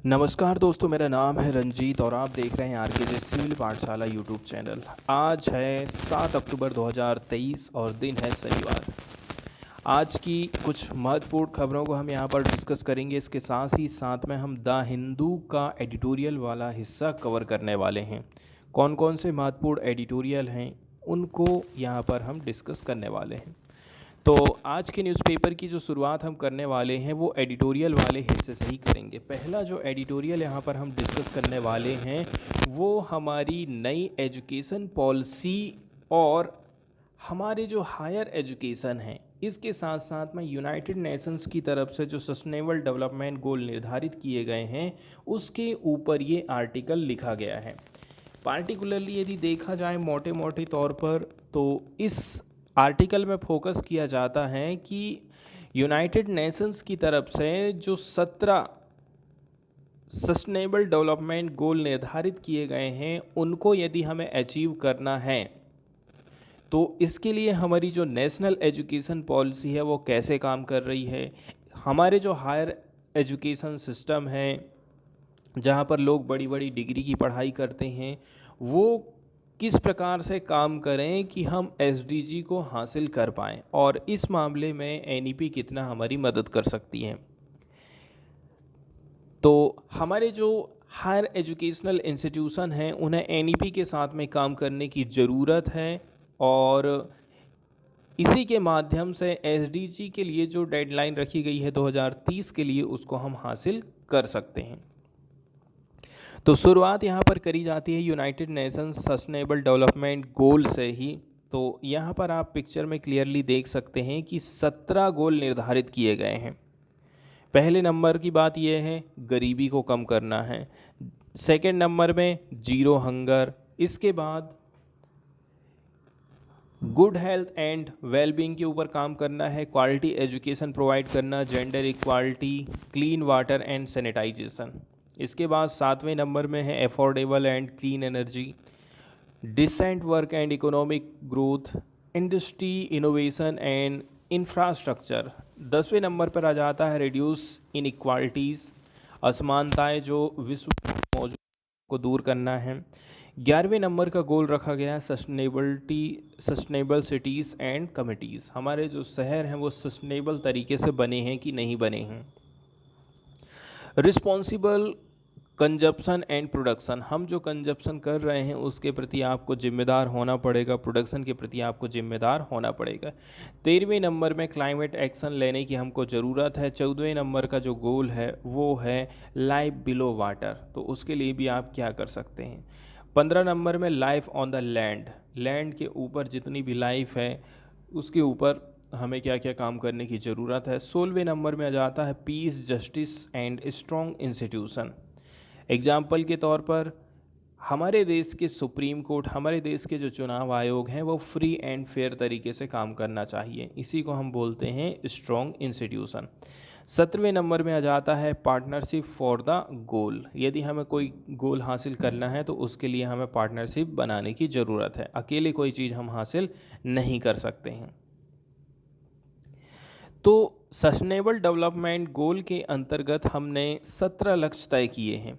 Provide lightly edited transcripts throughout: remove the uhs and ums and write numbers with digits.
नमस्कार दोस्तों, मेरा नाम है रंजीत और आप देख रहे हैं आरकेजे सिविल पाठशाला यूट्यूब चैनल। आज है 7 अक्टूबर 2023 और दिन है शनिवार। आज की कुछ महत्वपूर्ण खबरों को हम यहाँ पर डिस्कस करेंगे। इसके साथ ही साथ में हम द हिंदू का एडिटोरियल वाला हिस्सा कवर करने वाले हैं। कौन कौन से महत्वपूर्ण एडिटोरियल हैं उनको यहाँ पर हम डिस्कस करने वाले हैं। तो आज के न्यूज़पेपर की जो शुरुआत हम करने वाले हैं वो एडिटोरियल वाले हिस्से से ही करेंगे। पहला जो एडिटोरियल यहाँ पर हम डिस्कस करने वाले हैं वो हमारी नई एजुकेशन पॉलिसी और हमारे जो हायर एजुकेशन है इसके साथ साथ में यूनाइटेड नेशंस की तरफ से जो सस्टेनेबल डेवलपमेंट गोल निर्धारित किए गए हैं उसके ऊपर ये आर्टिकल लिखा गया है। पार्टिकुलरली यदि देखा जाए मोटे मोटे तौर पर तो इस आर्टिकल में फोकस किया जाता है कि यूनाइटेड नेशंस की तरफ से जो 17 सस्टेनेबल डेवलपमेंट गोल निर्धारित किए गए हैं उनको यदि हमें अचीव करना है तो इसके लिए हमारी जो नेशनल एजुकेशन पॉलिसी है वो कैसे काम कर रही है। हमारे जो हायर एजुकेशन सिस्टम है जहाँ पर लोग बड़ी बड़ी डिग्री की पढ़ाई करते हैं वो किस प्रकार से काम करें कि हम एसडीजी को हासिल कर पाएँ और इस मामले में एनईपी कितना हमारी मदद कर सकती है। तो हमारे जो हायर एजुकेशनल इंस्टीट्यूशन हैं उन्हें एनईपी के साथ में काम करने की ज़रूरत है और इसी के माध्यम से एसडीजी के लिए जो डेडलाइन रखी गई है 2030 के लिए उसको हम हासिल कर सकते हैं। तो शुरुआत यहाँ पर करी जाती है United Nations sustainable development goal से ही। तो यहाँ पर आप पिक्चर में क्लियरली देख सकते हैं कि 17 गोल निर्धारित किए गए हैं। पहले नंबर की बात यह है गरीबी को कम करना है, सेकंड नंबर में जीरो हंगर, इसके बाद गुड हेल्थ एंड वेलबींग के ऊपर काम करना है, क्वालिटी एजुकेशन प्रोवाइड करना, gender equality, clean water and sanitization. इसके बाद 7वें नंबर में है affordable and clean energy, decent work and economic growth, industry innovation and infrastructure. 10वें नंबर पर आ जाता है रिड्यूस इनइक्वालिटीज़, असमानताएं जो विश्व में मौजूद को दूर करना है। 11वें नंबर का गोल रखा गया है सस्टेनेबल सिटीज़ एंड कमिटीज़। हमारे जो शहर हैं वो सस्टेनेबल तरीके से बने हैं कि नहीं बने हैं। रिस्पॉन्सिबल कंजप्शन एंड प्रोडक्शन, हम जो कंजप्शन कर रहे हैं उसके प्रति आपको जिम्मेदार होना पड़ेगा, प्रोडक्शन के प्रति आपको जिम्मेदार होना पड़ेगा। 13वें नंबर में क्लाइमेट एक्शन लेने की हमको ज़रूरत है। 14वें नंबर का जो गोल है वो है लाइफ बिलो वाटर, तो उसके लिए भी आप क्या कर सकते हैं। 15 नंबर में life on the land, land के ऊपर जितनी भी लाइफ है उसके ऊपर हमें क्या क्या काम करने की ज़रूरत है। 16वें नंबर में आ जाता है peace, justice and strong institution. Example के तौर पर हमारे देश के सुप्रीम कोर्ट, हमारे देश के जो चुनाव आयोग हैं वो फ्री एंड फेयर तरीके से काम करना चाहिए, इसी को हम बोलते हैं स्ट्रॉन्ग इंस्टीट्यूशन। 17वें नंबर में आ जाता है पार्टनरशिप फॉर द गोल, यदि हमें कोई गोल हासिल करना है तो उसके लिए हमें पार्टनरशिप बनाने की ज़रूरत है, अकेले कोई चीज़ हम हासिल नहीं कर सकते हैं। तो सस्टेनेबल डेवलपमेंट गोल के अंतर्गत हमने 17 लक्ष्य तय किए हैं।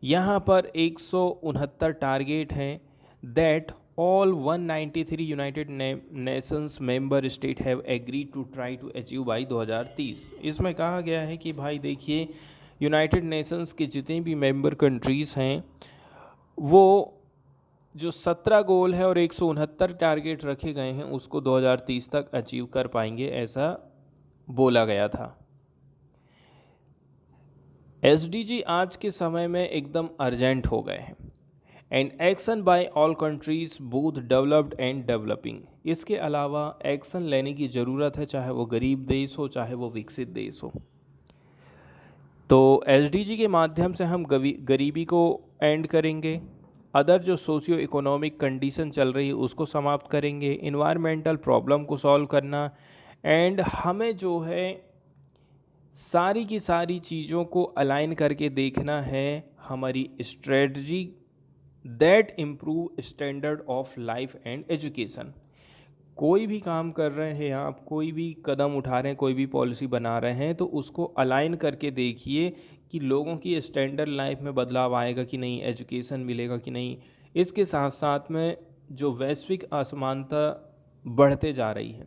यहाँ पर 169 टारगेट हैं that all 193 United Nations member state have agreed to try to achieve by 2030। इसमें कहा गया है कि भाई देखिए यूनाइटेड नेशंस के जितने भी मेंबर कंट्रीज़ हैं वो जो 17 गोल है और 169 टारगेट रखे गए हैं उसको 2030 तक अचीव कर पाएंगे, ऐसा बोला गया था। एसडीजी आज के समय में एकदम अर्जेंट हो गए हैं and action by all countries both developed and developing. इसके अलावा एक्शन लेने की ज़रूरत है, चाहे वो गरीब देश हो चाहे वो विकसित देश हो। तो एसडीजी के माध्यम से हम गरीबी को एंड करेंगे, अदर जो सोशियो इकोनॉमिक कंडीशन चल रही है उसको समाप्त करेंगे, इन्वायरमेंटल प्रॉब्लम को सॉल्व करना, एंड हमें जो है सारी की सारी चीज़ों को अलाइन करके देखना है हमारी strategy that improve standard of life and education. कोई भी काम कर रहे हैं आप, कोई भी कदम उठा रहे हैं, कोई भी पॉलिसी बना रहे हैं तो उसको अलाइन करके देखिए कि लोगों की स्टैंडर्ड लाइफ में बदलाव आएगा कि नहीं, एजुकेशन मिलेगा कि नहीं। इसके साथ साथ में जो वैश्विक असमानता बढ़ते जा रही है,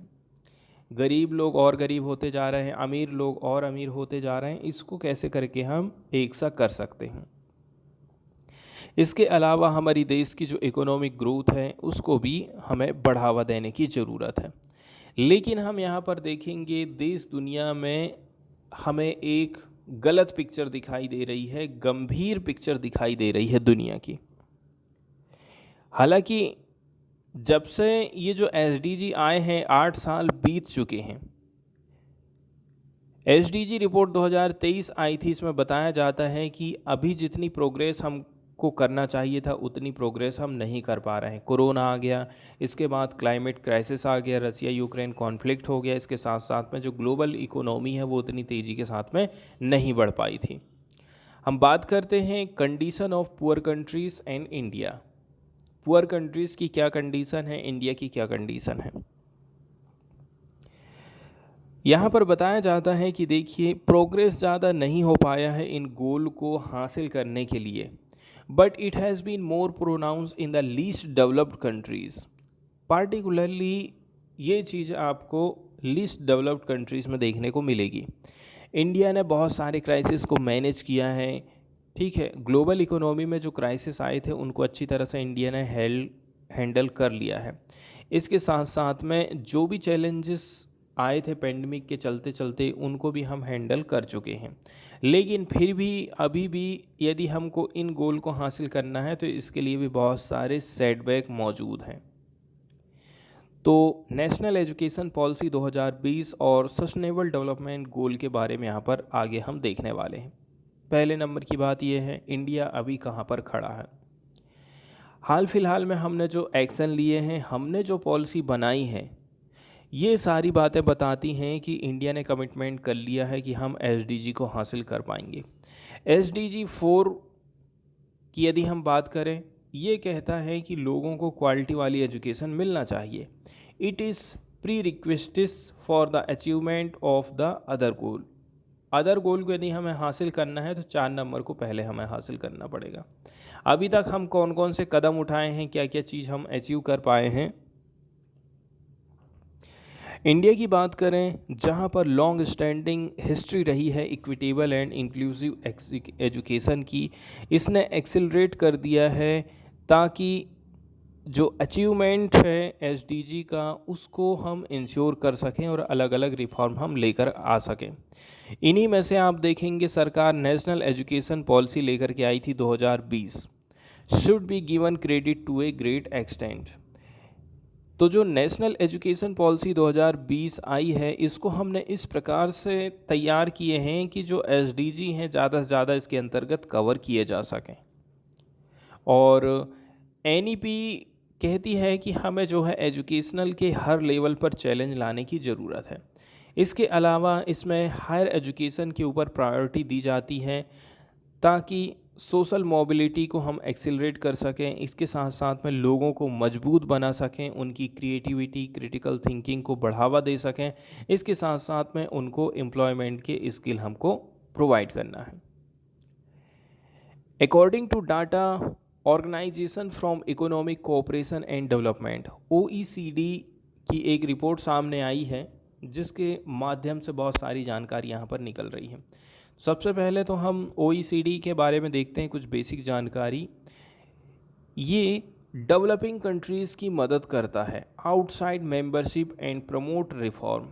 गरीब लोग और गरीब होते जा रहे हैं, अमीर लोग और अमीर होते जा रहे हैं, इसको कैसे करके हम एक सा कर सकते हैं। इसके अलावा हमारी देश की जो इकोनॉमिक ग्रोथ है उसको भी हमें बढ़ावा देने की ज़रूरत है। लेकिन हम यहाँ पर देखेंगे देश दुनिया में हमें एक गलत पिक्चर दिखाई दे रही है, गंभीर पिक्चर दिखाई दे रही है दुनिया की। हालांकि जब से ये जो एसडीजी आए हैं 8 साल बीत चुके हैं। एसडीजी रिपोर्ट 2023 आई थी, इसमें बताया जाता है कि अभी जितनी प्रोग्रेस हमको करना चाहिए था उतनी प्रोग्रेस हम नहीं कर पा रहे हैं। कोरोना आ गया, इसके बाद क्लाइमेट क्राइसिस आ गया, रसिया यूक्रेन कॉन्फ्लिक्ट हो गया, इसके साथ साथ में जो ग्लोबल इकोनॉमी है वो उतनी तेज़ी के साथ में नहीं बढ़ पाई थी। हम बात करते हैं condition of poor countries and India. Poor countries की क्या कंडीशन है, इंडिया की क्या कंडीशन है। यहाँ पर बताया जाता है कि देखिए प्रोग्रेस ज़्यादा नहीं हो पाया है इन गोल को हासिल करने के लिए, but it has been more pronounce in the least developed countries. Particularly ये चीज़ आपको लीस्ट डेवलप्ड कंट्रीज़ में देखने को मिलेगी। इंडिया ने बहुत सारे क्राइसिस को मैनेज किया है, ठीक है। ग्लोबल इकोनॉमी में जो क्राइसिस आए थे उनको अच्छी तरह से इंडिया ने हैंडल कर लिया है। इसके साथ साथ में जो भी चैलेंजेस आए थे पेंडेमिक के चलते चलते उनको भी हम हैंडल कर चुके हैं। लेकिन फिर भी अभी भी यदि हमको इन गोल को हासिल करना है तो इसके लिए भी बहुत सारे सेटबैक मौजूद हैं। तो नेशनल एजुकेशन पॉलिसी 2020 और सस्टेनेबल डेवलपमेंट गोल के बारे में यहाँ पर आगे हम देखने वाले हैं। पहले नंबर की बात यह है, इंडिया अभी कहाँ पर खड़ा है। हाल फिलहाल में हमने जो एक्शन लिए हैं, हमने जो पॉलिसी बनाई है, ये सारी बातें बताती हैं कि इंडिया ने कमिटमेंट कर लिया है कि हम एसडीजी को हासिल कर पाएंगे। एसडीजी 4 की यदि हम बात करें, ये कहता है कि लोगों को क्वालिटी वाली एजुकेशन मिलना चाहिए। It is prerequisites for the achievement of the other goal. Other goal को यदि हमें हासिल करना है तो 4 नंबर को पहले हमें हासिल करना पड़ेगा। अभी तक हम कौन कौन से कदम उठाए हैं, क्या क्या चीज़ हम अचीव कर पाए हैं। इंडिया की बात करें, जहां पर लॉन्ग स्टैंडिंग हिस्ट्री रही है इक्विटेबल एंड इंक्लूसिव एजुकेशन की, इसने एक्सेलरेट कर दिया है ताकि जो अचीवमेंट है एसडीजी का उसको हम इंश्योर कर सकें और अलग अलग रिफॉर्म हम लेकर आ सकें। इन्हीं में से आप देखेंगे सरकार नेशनल एजुकेशन पॉलिसी लेकर के आई थी 2020, should be given credit to a great extent. तो जो नेशनल एजुकेशन पॉलिसी 2020 आई है, इसको हमने इस प्रकार से तैयार किए हैं कि जो एसडीजी हैं ज़्यादा से ज़्यादा इसके अंतर्गत कवर किए जा सकें। और एनईपी कहती है कि हमें जो है एजुकेशनल के हर लेवल पर चैलेंज लाने की ज़रूरत है। इसके अलावा इसमें हायर एजुकेशन के ऊपर प्रायोरिटी दी जाती है ताकि सोशल मोबिलिटी को हम एक्सेलरेट कर सकें। इसके साथ साथ में लोगों को मजबूत बना सकें, उनकी क्रिएटिविटी, क्रिटिकल थिंकिंग को बढ़ावा दे सकें। इसके साथ साथ में उनको एम्प्लॉयमेंट के स्किल हमको प्रोवाइड करना है। According to data organisation from economic cooperation and development, OECD की एक रिपोर्ट सामने आई है जिसके माध्यम से बहुत सारी जानकारी यहाँ पर निकल रही है। सबसे पहले तो हम OECD के बारे में देखते हैं कुछ बेसिक जानकारी। ये डेवलपिंग कंट्रीज़ की मदद करता है, outside membership and promote reform.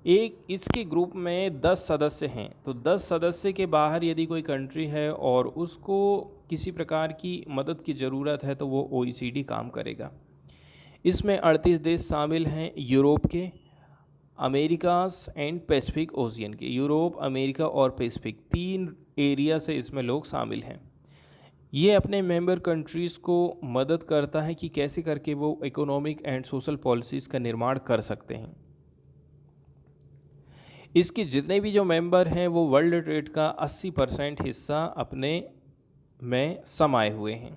एक इसके ग्रुप में 10 सदस्य हैं, तो 10 सदस्य के बाहर यदि कोई कंट्री है और उसको किसी प्रकार की मदद की ज़रूरत है तो वो OECD काम करेगा। इसमें 38 देश शामिल हैं, यूरोप के, अमेरिकास एंड पैसिफिक ओशियन के। यूरोप, अमेरिका और पैसिफिक 3 एरिया से इसमें लोग शामिल हैं। ये अपने मेंबर कंट्रीज़ को मदद करता है कि कैसे करके वो इकोनॉमिक एंड सोशल पॉलिसीज़ का निर्माण कर सकते हैं। इसके जितने भी जो मेंबर हैं वो वर्ल्ड ट्रेड का 80% हिस्सा अपने में समाये हुए हैं।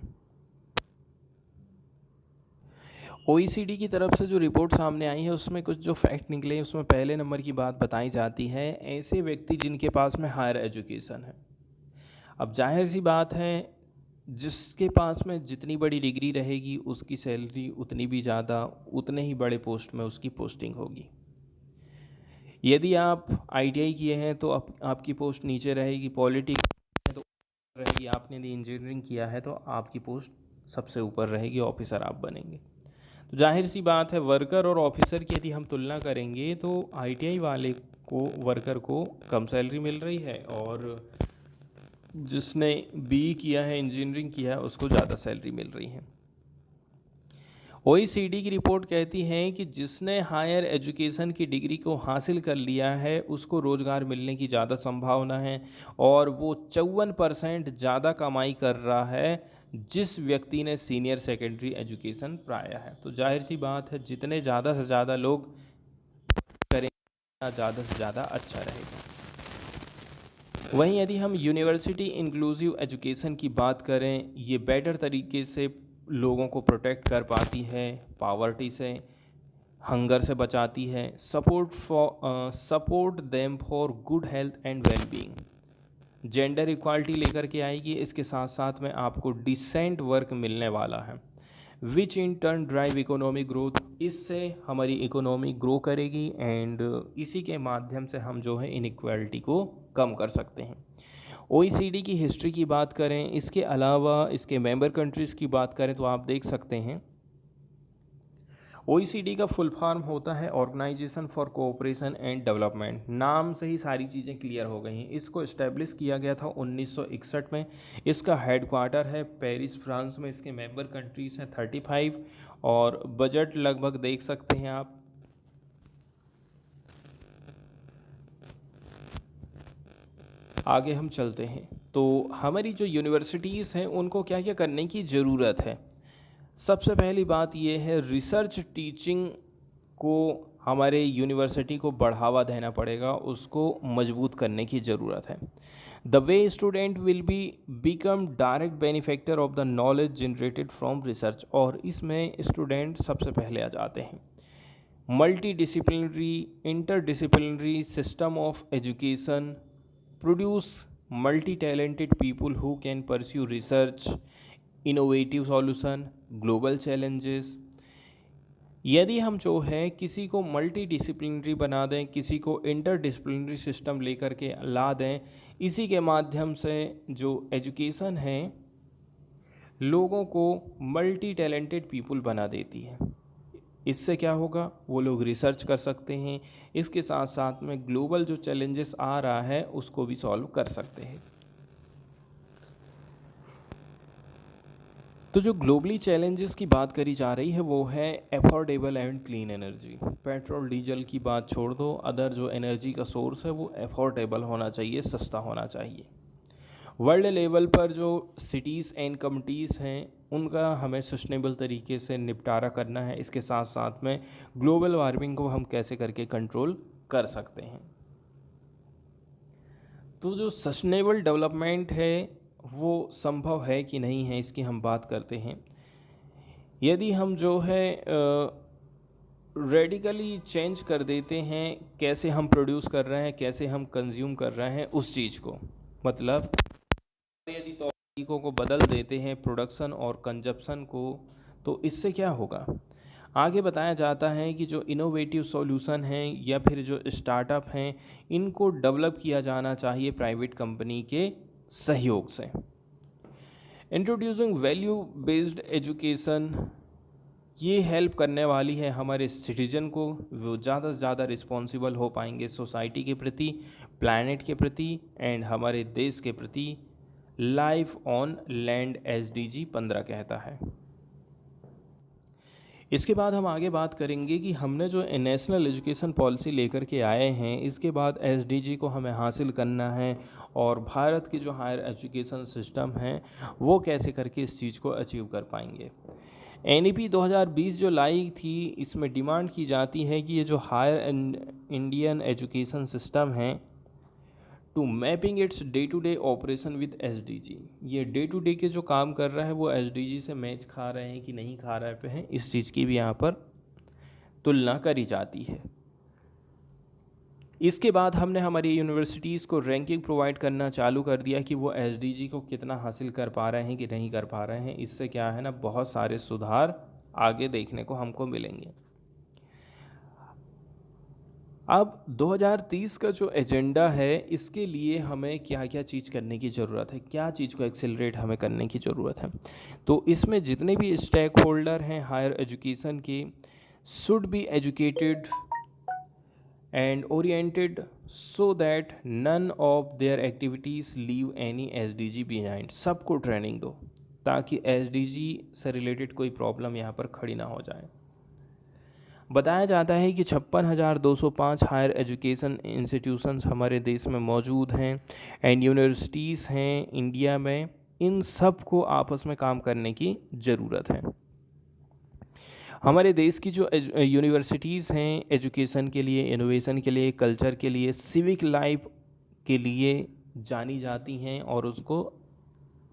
ओईसीडी की तरफ से जो रिपोर्ट सामने आई है उसमें कुछ जो फैक्ट निकले हैं, उसमें पहले नंबर की बात बताई जाती है ऐसे व्यक्ति जिनके पास में हायर एजुकेशन है। अब जाहिर सी बात है, जिसके पास में जितनी बड़ी डिग्री रहेगी उसकी सैलरी उतनी भी ज़्यादा, उतने ही बड़े पोस्ट में उसकी पोस्टिंग होगी। यदि आप आईटीआई किए हैं तो आपकी पोस्ट नीचे रहेगी, पॉलिटिक्स तो रहेगी, आपने यदि इंजीनियरिंग किया है तो आपकी पोस्ट सबसे ऊपर रहेगी, ऑफिसर आप बनेंगे। तो जाहिर सी बात है, वर्कर और ऑफिसर की यदि हम तुलना करेंगे तो आईटीआई वाले को, वर्कर को कम सैलरी मिल रही है, और जिसने बीई किया है, इंजीनियरिंग किया है, उसको ज़्यादा सैलरी मिल रही है। ओईसीडी की रिपोर्ट कहती है कि जिसने हायर एजुकेशन की डिग्री को हासिल कर लिया है उसको रोज़गार मिलने की ज़्यादा संभावना है, और वो 54% ज़्यादा कमाई कर रहा है जिस व्यक्ति ने सीनियर सेकेंडरी एजुकेशन पाया है। तो जाहिर सी बात है, जितने ज़्यादा से ज़्यादा लोग करेंगे ज़्यादा से ज़्यादा अच्छा रहेगा। वहीं यदि हम यूनिवर्सिटी इंक्लूसिव एजुकेशन की बात करें, ये बेटर तरीके से लोगों को प्रोटेक्ट कर पाती है, पावर्टी से, हंगर से बचाती है, support them for good health and wellbeing, gender equality लेकर के आएगी। इसके साथ साथ में आपको डिसेंट वर्क मिलने वाला है, which in turn drive economic growth, इससे हमारी इकोनॉमी ग्रो करेगी, एंड इसी के माध्यम से हम जो है इनइक्वालिटी को कम कर सकते हैं। ओईसीडी की हिस्ट्री की बात करें, इसके अलावा इसके मेंबर कंट्रीज़ की बात करें तो आप देख सकते हैं ओईसीडी का फुल फॉर्म होता है organisation for cooperation and development. नाम से ही सारी चीज़ें क्लियर हो गई हैं। इसको इस्टेब्लिश किया गया था 1961 में। इसका हेडक्वार्टर है पेरिस, फ्रांस में। इसके मेंबर कंट्रीज़ हैं 35, और बजट लगभग देख सकते हैं आप। आगे हम चलते हैं तो हमारी जो यूनिवर्सिटीज़ हैं उनको क्या क्या करने की ज़रूरत है। सबसे पहली बात ये है, रिसर्च टीचिंग को हमारे यूनिवर्सिटी को बढ़ावा देना पड़ेगा, उसको मजबूत करने की ज़रूरत है। The way student will be become direct benefactor of the knowledge generated from research, और इसमें स्टूडेंट सबसे पहले आ जाते हैं। Multi disciplinary interdisciplinary system of education produce multi talented people who can pursue research, innovative solution, global challenges. यदि हम जो है किसी को मल्टी डिसिप्लिनरी बना दें, किसी को इंटरडिसिप्लिनरी सिस्टम लेकर के ला दें, इसी के माध्यम से जो एजुकेशन है लोगों को मल्टी टैलेंटेड पीपल बना देती है। इससे क्या होगा, वो लोग रिसर्च कर सकते हैं, इसके साथ साथ में ग्लोबल जो चैलेंजेस आ रहा है उसको भी सॉल्व कर सकते हैं। तो जो ग्लोबली चैलेंजेस की बात करी जा रही है वो है affordable and clean energy. Petrol diesel की बात छोड़ दो, अदर जो एनर्जी का सोर्स है वो अफोर्डेबल होना चाहिए, सस्ता होना चाहिए। वर्ल्ड लेवल पर जो सिटीज़ एंड कम्युनिटीज़ हैं उनका हमें सस्टेनेबल तरीके से निपटारा करना है। इसके साथ साथ में ग्लोबल वार्मिंग को हम कैसे करके कंट्रोल कर सकते हैं। तो जो सस्टेनेबल डेवलपमेंट है वो संभव है कि नहीं है, इसकी हम बात करते हैं। यदि हम जो है रेडिकली चेंज कर देते हैं कैसे हम प्रोड्यूस कर रहे हैं, कैसे हम कंज्यूम कर रहे हैं उस चीज़ को, मतलब यदि तरीकों को बदल देते हैं प्रोडक्शन और कंजप्शन को, तो इससे क्या होगा। आगे बताया जाता है कि जो इनोवेटिव सॉल्यूशन हैं या फिर जो स्टार्टअप हैं इनको डेवलप किया जाना चाहिए प्राइवेट कंपनी के सहयोग से। इंट्रोड्यूसिंग वैल्यू बेस्ड एजुकेशन, ये हेल्प करने वाली है हमारे सिटीजन को, वो ज़्यादा से ज़्यादा रिस्पॉन्सिबल हो पाएंगे सोसाइटी के प्रति, प्लैनेट के प्रति एंड हमारे देश के प्रति। लाइफ ऑन लैंड SDG 15 कहता है। इसके बाद हम आगे बात करेंगे कि हमने जो नेशनल एजुकेशन पॉलिसी लेकर के आए हैं, इसके बाद SDG को हमें हासिल करना है, और भारत की जो हायर एजुकेशन सिस्टम है वो कैसे करके इस चीज़ को अचीव कर पाएंगे। NEP 2020 जो लाई थी, इसमें डिमांड की जाती है कि ये जो हायर इंडियन एजुकेशन सिस्टम है to mapping its day to day operation with SDG. ये डे टू डे के जो काम कर रहा है वो एसडीजी से मैच खा रहे हैं कि नहीं खा रहे पे हैं, इस चीज़ की भी यहाँ पर तुलना करी जाती है। इसके बाद हमने हमारी यूनिवर्सिटीज़ को रैंकिंग प्रोवाइड करना चालू कर दिया कि वो एसडीजी को कितना हासिल कर पा रहे हैं कि नहीं कर पा रहे हैं। इससे क्या है ना, बहुत सारे सुधार आगे देखने को हमको मिलेंगे। अब 2030 का जो एजेंडा है, इसके लिए हमें क्या क्या चीज़ करने की ज़रूरत है, क्या चीज़ को एक्सेलरेट हमें करने की ज़रूरत है। तो इसमें जितने भी स्टेक होल्डर हैं हायर एजुकेशन के, should be educated and oriented so that none of their activities leave any SDG behind। सबको ट्रेनिंग दो ताकि SDG से रिलेटेड कोई प्रॉब्लम यहाँ पर खड़ी ना हो जाए। बताया जाता है कि 56,205 हायर एजुकेशन इंस्टीट्यूशंस हमारे देश में मौजूद हैं एंड यूनिवर्सिटीज़ हैं इंडिया में। इन सब को आपस में काम करने की ज़रूरत है। हमारे देश की जो यूनिवर्सिटीज़ हैं एजुकेशन के लिए, इनोवेशन के लिए, कल्चर के लिए, सिविक लाइफ के लिए जानी जाती हैं और उसको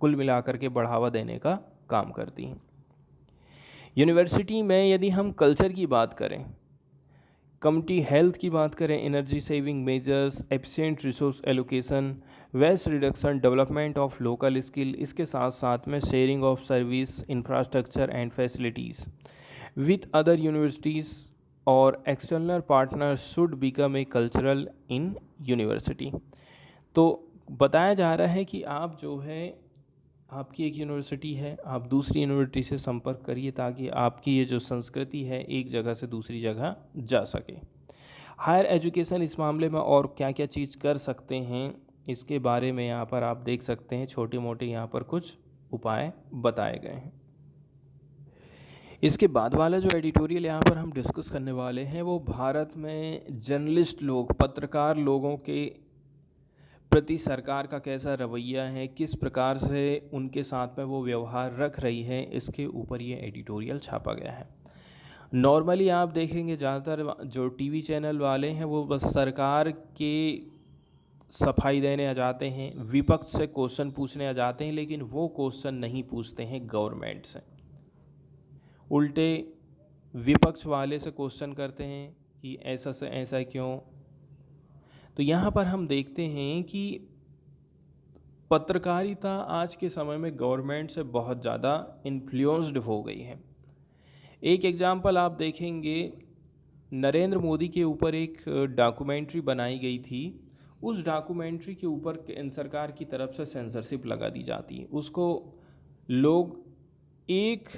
कुल मिलाकर के बढ़ावा देने का काम करती हैं। यूनिवर्सिटी में यदि हम कल्चर की बात करें, कम्युनिटी हेल्थ की बात करें, energy saving measures, efficient resource allocation, waste reduction, development of local skill, इसके साथ साथ में sharing of service, infrastructure and facilities with other universities or external partners should become a cultural in university। तो बताया जा रहा है कि आप जो है, आपकी एक यूनिवर्सिटी है, आप दूसरी यूनिवर्सिटी से संपर्क करिए ताकि आपकी ये जो संस्कृति है एक जगह से दूसरी जगह जा सके। हायर एजुकेशन इस मामले में और क्या क्या चीज़ कर सकते हैं, इसके बारे में यहाँ पर आप देख सकते हैं, छोटे मोटे यहाँ पर कुछ उपाय बताए गए हैं। इसके बाद वाला जो एडिटोरियल यहाँ पर हम डिस्कस करने वाले हैं वो भारत में जर्नलिस्ट लोग, पत्रकार लोगों के प्रति सरकार का कैसा रवैया है, किस प्रकार से उनके साथ में वो व्यवहार रख रही है, इसके ऊपर ये एडिटोरियल छापा गया है। नॉर्मली आप देखेंगे ज़्यादातर जो टीवी चैनल वाले हैं वो बस सरकार के सफाई देने आ जाते हैं, विपक्ष से क्वेश्चन पूछने आ जाते हैं, लेकिन वो क्वेश्चन नहीं पूछते हैं गवर्नमेंट से, उल्टे विपक्ष वाले से क्वेश्चन करते हैं कि ऐसा से ऐसा क्यों। तो यहाँ पर हम देखते हैं कि पत्रकारिता आज के समय में गवर्नमेंट से बहुत ज़्यादा इन्फ्लुएंस्ड हो गई है। एक एग्जांपल आप देखेंगे, नरेंद्र मोदी के ऊपर एक डॉक्यूमेंट्री बनाई गई थी। उस डॉक्यूमेंट्री के ऊपर सरकार की तरफ से सेंसरशिप लगा दी जाती है, उसको लोग 1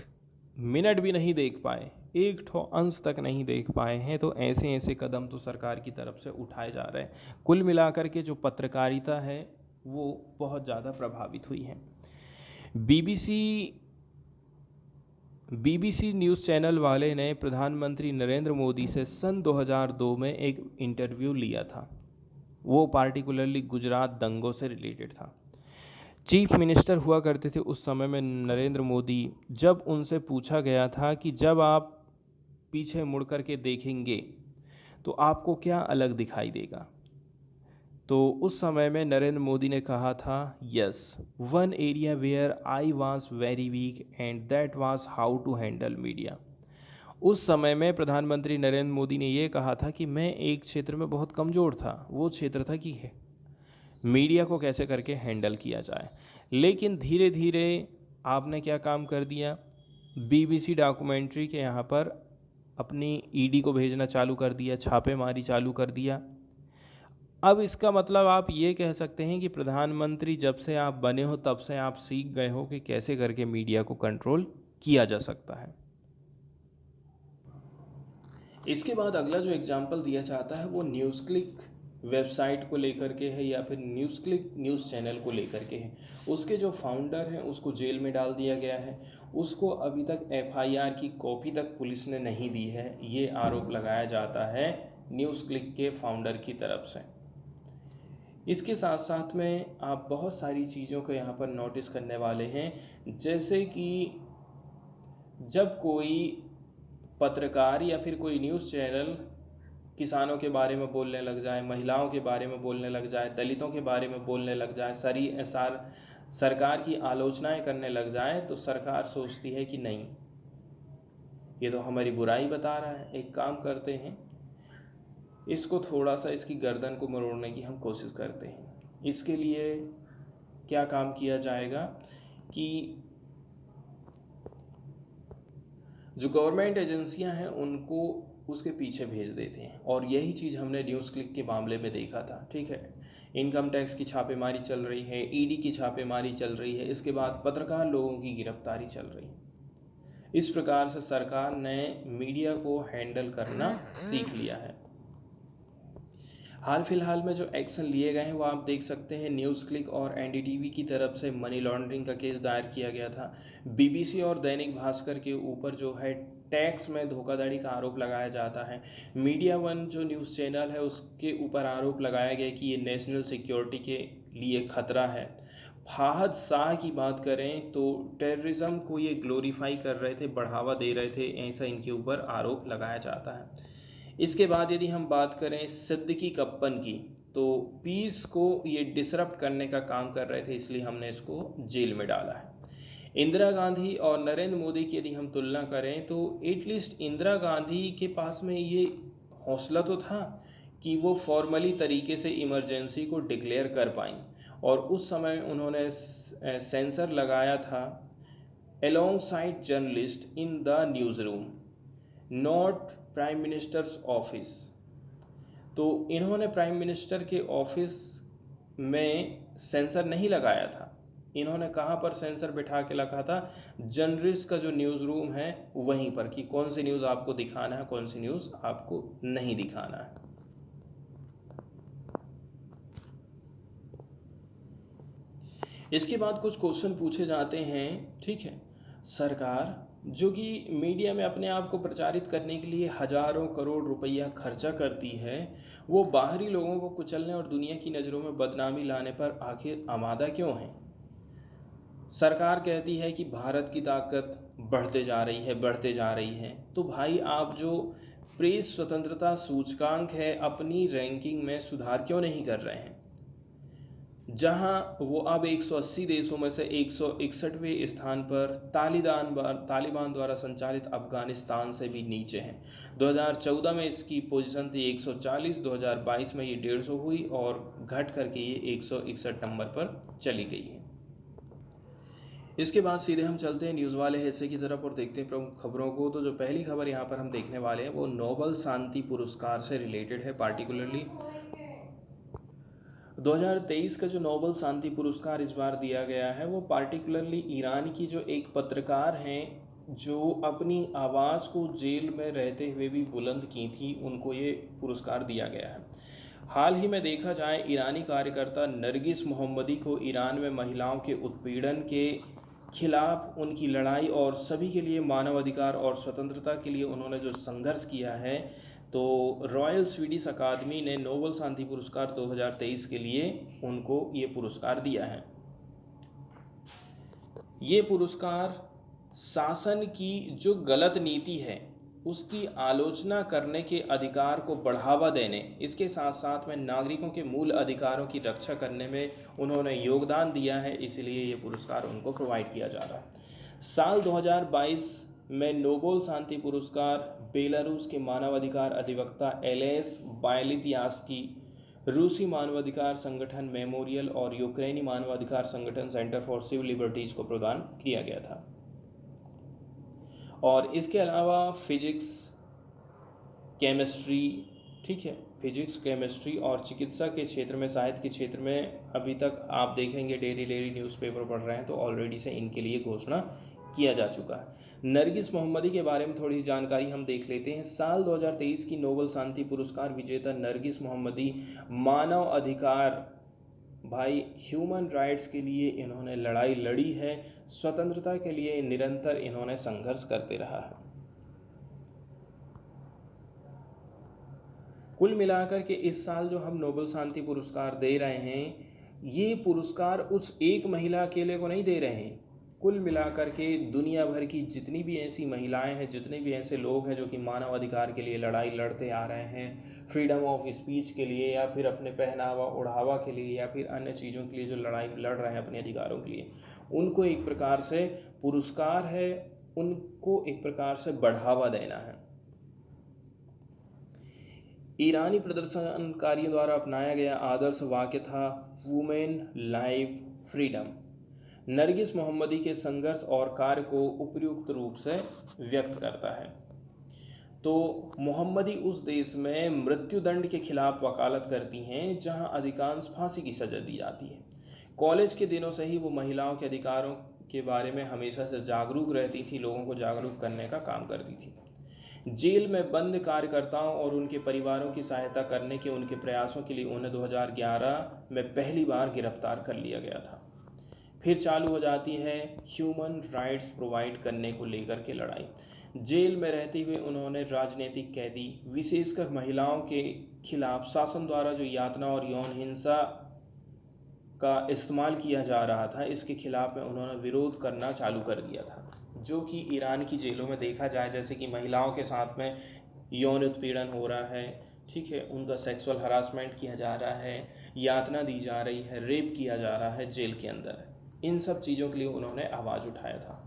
मिनट भी नहीं देख पाए, एक ठो अंश तक नहीं देख पाए हैं। तो ऐसे ऐसे कदम तो सरकार की तरफ से उठाए जा रहे हैं। कुल मिलाकर के जो पत्रकारिता है वो बहुत ज़्यादा प्रभावित हुई है। बीबीसी न्यूज़ चैनल वाले ने प्रधानमंत्री नरेंद्र मोदी से सन 2002 में एक इंटरव्यू लिया था। वो पार्टिकुलरली गुजरात दंगों से रिलेटेड था। चीफ मिनिस्टर हुआ करते थे उस समय में नरेंद्र मोदी। जब उनसे पूछा गया था कि जब आप पीछे मुड़ कर के देखेंगे तो आपको क्या अलग दिखाई देगा, तो उस समय में नरेंद्र मोदी ने कहा था, yes, one area where I was very weak and that was how to handle media. उस समय में प्रधानमंत्री नरेंद्र मोदी ने ये कहा था कि मैं एक क्षेत्र में बहुत कमज़ोर था, वो क्षेत्र था कि मीडिया को कैसे करके हैंडल किया जाए। लेकिन धीरे धीरे आपने क्या काम कर दिया, बीबीसी डॉक्यूमेंट्री के यहाँ पर अपनी ईडी को भेजना चालू कर दिया, छापेमारी चालू कर दिया। अब इसका मतलब आप ये कह सकते हैं कि प्रधानमंत्री जब से आप बने हो तब से आप सीख गए हो कि कैसे करके मीडिया को कंट्रोल किया जा सकता है। इसके बाद अगला जो एग्जाम्पल दिया जाता है वो न्यूज़ क्लिक वेबसाइट को लेकर के है या फिर न्यूज़ क्लिक न्यूज़ चैनल को लेकर के है। उसके जो फाउंडर हैं उसको जेल में डाल दिया गया है, उसको अभी तक एफआईआर की कॉपी तक पुलिस ने नहीं दी है, ये आरोप लगाया जाता है न्यूज़ क्लिक के फाउंडर की तरफ से। इसके साथ साथ में आप बहुत सारी चीज़ों को यहाँ पर नोटिस करने वाले हैं, जैसे कि जब कोई पत्रकार या फिर कोई न्यूज़ चैनल किसानों के बारे में बोलने लग जाए, महिलाओं के बारे में बोलने लग जाए, दलितों के बारे में बोलने लग जाए, सरकार की आलोचनाएं करने लग जाए, तो सरकार सोचती है कि नहीं, ये तो हमारी बुराई बता रहा है, एक काम करते हैं, इसको थोड़ा सा इसकी गर्दन को मरोड़ने की हम कोशिश करते हैं। इसके लिए क्या काम किया जाएगा कि जो गवर्नमेंट एजेंसियां हैं उनको उसके पीछे भेज देते हैं। और यही चीज़ हमने न्यूज़ क्लिक के मामले में देखा था। ठीक है, इनकम टैक्स की छापेमारी चल रही है, ईडी की छापेमारी चल रही है, इसके बाद पत्रकार लोगों की गिरफ्तारी चल रही है। इस प्रकार से सरकार ने मीडिया को हैंडल करना सीख लिया है। हाल फिलहाल में जो एक्शन लिए गए हैं वो आप देख सकते हैं। न्यूज़ क्लिक और एनडीटीवी की तरफ से मनी लॉन्ड्रिंग का केस दायर किया गया था। बीबीसी और दैनिक भास्कर के ऊपर जो है टैक्स में धोखाधड़ी का आरोप लगाया जाता है। मीडिया वन जो न्यूज़ चैनल है उसके ऊपर आरोप लगाया गया कि ये नेशनल सिक्योरिटी के लिए खतरा है। फाहद शाह की बात करें तो टेररिज्म को ये ग्लोरीफाई कर रहे थे, बढ़ावा दे रहे थे, ऐसा इनके ऊपर आरोप लगाया जाता है। इसके बाद यदि हम बात करें सिद्दीकी कप्पन की, तो पीस को ये डिसरप्ट करने का काम कर रहे थे, इसलिए हमने इसको जेल में डाला है। इंदिरा गांधी और नरेंद्र मोदी की यदि हम तुलना करें तो एटलीस्ट इंदिरा गांधी के पास में ये हौसला तो था कि वो फॉर्मली तरीके से इमरजेंसी को डिक्लेयर कर पाई, और उस समय उन्होंने सेंसर लगाया था along side journalist in the news room, not prime minister's office. तो इन्होंने प्राइम मिनिस्टर के ऑफिस में सेंसर नहीं लगाया था। इन्होंने कहाँ पर सेंसर बिठा के रखा था? जर्नलिस्ट का जो न्यूज़ रूम है वहीं पर, कि कौन सी न्यूज़ आपको दिखाना है, कौन सी न्यूज़ आपको नहीं दिखाना है। इसके बाद कुछ क्वेश्चन पूछे जाते हैं। ठीक है, सरकार जो कि मीडिया में अपने आप को प्रचारित करने के लिए हजारों करोड़ रुपया खर्चा करती है, वो बाहरी लोगों को कुचलने और दुनिया की नज़रों में बदनामी लाने पर आखिर आमादा क्यों है? सरकार कहती है कि भारत की ताकत बढ़ते जा रही है, बढ़ते जा रही है। तो भाई, आप जो प्रेस स्वतंत्रता सूचकांक है, अपनी रैंकिंग में सुधार क्यों नहीं कर रहे हैं? जहां वो अब 180 देशों में से 161वें स्थान पर तालिबान द्वारा संचालित अफगानिस्तान से भी नीचे हैं। 2014 में इसकी पोजीशन थी 140, 2022 में ये 150 हुई और घट करके ये 161 नंबर पर चली गई है। इसके बाद सीधे हम चलते हैं न्यूज़ वाले हिस्से की तरफ और देखते हैं प्रमुख खबरों को। तो जो पहली खबर यहाँ पर हम देखने वाले हैं वो नोबेल शांति पुरस्कार से रिलेटेड है। पार्टिकुलरली 2023 का जो नोबेल शांति पुरस्कार इस बार दिया गया है वो पार्टिकुलरली ईरान की जो एक पत्रकार हैं जो अपनी आवाज़ को जेल में रहते हुए भी बुलंद की थी, उनको ये पुरस्कार दिया गया है। हाल ही में देखा जाए, ईरानी कार्यकर्ता नरगिस मोहम्मदी को ईरान में महिलाओं के उत्पीड़न के खिलाफ उनकी लड़ाई और सभी के लिए मानवाधिकार और स्वतंत्रता के लिए उन्होंने जो संघर्ष किया है, तो रॉयल स्वीडिश अकादमी ने नोबेल शांति पुरस्कार 2023 के लिए उनको ये पुरस्कार दिया है। ये पुरस्कार शासन की जो गलत नीति है उसकी आलोचना करने के अधिकार को बढ़ावा देने, इसके साथ साथ में नागरिकों के मूल अधिकारों की रक्षा करने में उन्होंने योगदान दिया है, इसलिए ये पुरस्कार उनको प्रोवाइड किया जा रहा है। साल 2022 में नोबेल शांति पुरस्कार बेलारूस के मानवाधिकार अधिवक्ता एलेस बायलित्यास्की, रूसी मानवाधिकार संगठन मेमोरियल और यूक्रेनी मानवाधिकार संगठन सेंटर फॉर सिविल लिबर्टीज़ को प्रदान किया गया था। और इसके अलावा फिजिक्स, केमिस्ट्री, ठीक है, फिजिक्स, केमिस्ट्री और चिकित्सा के क्षेत्र में, साहित्य के क्षेत्र में अभी तक आप देखेंगे डेली न्यूज़पेपर पढ़ रहे हैं तो ऑलरेडी से इनके लिए घोषणा किया जा चुका है। नरगिस मोहम्मदी के बारे में थोड़ी जानकारी हम देख लेते हैं। साल 2023 की नोबेल शांति पुरस्कार विजेता नरगिस मोहम्मदी मानव अधिकार, भाई ह्यूमन राइट्स के लिए इन्होंने लड़ाई लड़ी है, स्वतंत्रता के लिए निरंतर इन्होंने संघर्ष करते रहा है। कुल मिलाकर के इस साल जो हम नोबेल शांति पुरस्कार दे रहे हैं, ये पुरस्कार उस एक महिला अकेले को नहीं दे रहे हैं, कुल मिलाकर के दुनिया भर की जितनी भी ऐसी महिलाएं हैं, जितने भी ऐसे लोग हैं जो कि मानव अधिकार के लिए लड़ाई लड़ते आ रहे हैं, फ्रीडम ऑफ स्पीच के लिए या फिर अपने पहनावा ओढ़ावा के लिए या फिर अन्य चीज़ों के लिए जो लड़ाई लड़ रहे हैं अपने अधिकारों के लिए, उनको एक प्रकार से पुरस्कार है, उनको एक प्रकार से बढ़ावा देना है। ईरानी प्रदर्शनकारियों द्वारा अपनाया गया आदर्श वाक्य था वुमेन लाइफ फ्रीडम। नरगिस मोहम्मदी के संघर्ष और कार्य को उपयुक्त रूप से व्यक्त करता है। तो मोहम्मदी उस देश में मृत्युदंड के खिलाफ वकालत करती हैं जहां अधिकांश फांसी की सज़ा दी जाती है। कॉलेज के दिनों से ही वो महिलाओं के अधिकारों के बारे में हमेशा से जागरूक रहती थी, लोगों को जागरूक करने का काम करती थी। जेल में बंद कार्यकर्ताओं और उनके परिवारों की सहायता करने के उनके प्रयासों के लिए उन्हें 2011 में पहली बार गिरफ्तार कर लिया गया था। फिर चालू हो जाती है ह्यूमन राइट्स प्रोवाइड करने को लेकर के लड़ाई। जेल में रहते हुए उन्होंने राजनीतिक कैदी, विशेषकर महिलाओं के खिलाफ शासन द्वारा जो यातना और यौन हिंसा का इस्तेमाल किया जा रहा था, इसके खिलाफ में उन्होंने विरोध करना चालू कर दिया था, जो कि ईरान की जेलों में देखा जाए, जैसे कि महिलाओं के साथ में यौन उत्पीड़न हो रहा है, ठीक है, उनका सेक्सुअल हरासमेंट किया जा रहा है, यातना दी जा रही है, रेप किया जा रहा है जेल के अंदर। इन सब चीज़ों के लिए उन्होंने आवाज़ उठाया था।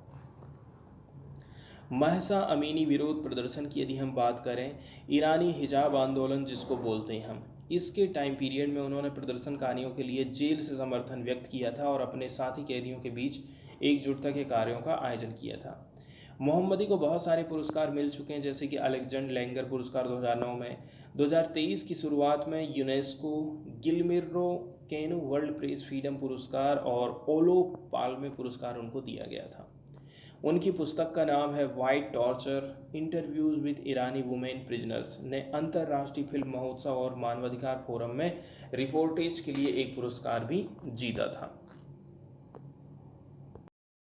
महसा अमीनी विरोध प्रदर्शन की यदि हम बात करें, ईरानी हिजाब आंदोलन जिसको बोलते हैं हम, इसके टाइम पीरियड में उन्होंने प्रदर्शनकारियों के लिए जेल से समर्थन व्यक्त किया था और अपने साथी कैदियों के बीच एकजुटता के कार्यों का आयोजन किया था। मोहम्मदी को बहुत सारे पुरस्कार मिल चुके हैं, जैसे कि अलेक्जेंडर लैंगर पुरस्कार 2009 में, 2023 की शुरुआत में UNESCO Guillermo canoe world press freedom पुरस्कार और ओलो पाल्मे पुरस्कार उनको दिया गया था। उनकी पुस्तक का नाम है white torture interviews with Irani women prisoners ने अंतर्राष्ट्रीय फिल्म महोत्सव और मानवाधिकार फोरम में रिपोर्टेज के लिए एक पुरस्कार भी जीता था।